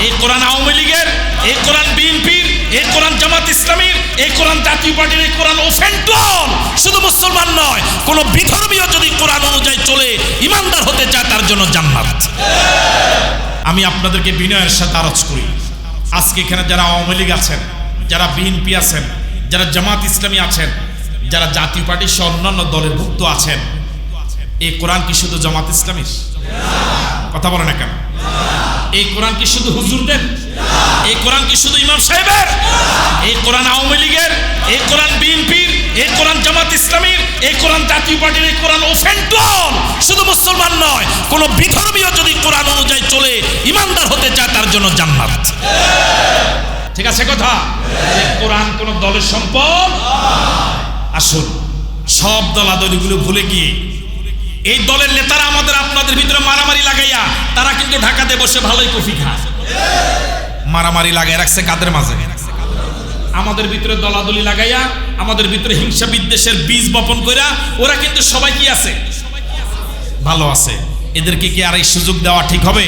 এই কোরআন আওয়ামী লীগের, এই কোরআন বিএনপির, এই কোরআন জামাত ইসলামীর, এই কোরআন জাতীয় পার্টির, এই কোরআন ওফেন্টল শুধু মুসলমান নয়, কোন বিধর্মীয় যদি কোরআন অনুযায়ী চলে ইমানদার হতে চায় তার জন্য জান্নাত। আমি আপনাদেরকে বিনয়ের সাথে আরজ করি, আজকে এখানে যারা আওয়ামী লীগ আছেন, যারা বিএনপি আছেন, যারা জামাত ইসলামী আছেন, যারা জাতীয় পার্টির সহ অন্যান্য দলের ভুক্ত আছেন, এই কোরআন কি শুধু জামাত ইসলামীর? কথা বলে না কেন? এই কোরআন কি শুধু হুজুরদের? এই কোরআন কি শুধু ইমাম সাহেবের? এই কোরআন আওয়ামী লীগের, এই কোরআন বিএনপির, এই কোরআন জামাত ইসলামীর, এই কোরআন জাতীয় পার্টির, এই কোরআন ওফেন্টল শুধু মুসলমান নয়, কোন বিধর্মীয় যদি কোরআন অনুযায়ী চলে ইমানদার হতে চায় তার জন্য জান্নাত। ঠিক আছে কথা? কোরআন কোন দলের সম্পদ। আসুন সব দলাদলিগুলো ভুলে গিয়ে এই দলের নেতারা আমাদের আপনাদের ভিতরে মারামারি লাগাইয়া তারা কিন্তু ঢাকাতে বসে ভালোই কফি খায়। মারামারি লাগাই রাখছে কাদের মাঝে? আমাদের ভিতরে দলাদলি লাগাইয়া, আমাদের ভিতরে হিংসা বিদ্বেষের বীজ বপন কইরা ওরা কিন্তু সবাই কি আছে? ভালো আছে। এদেরকে কি আর এই সুযোগ দেওয়া ঠিক হবে?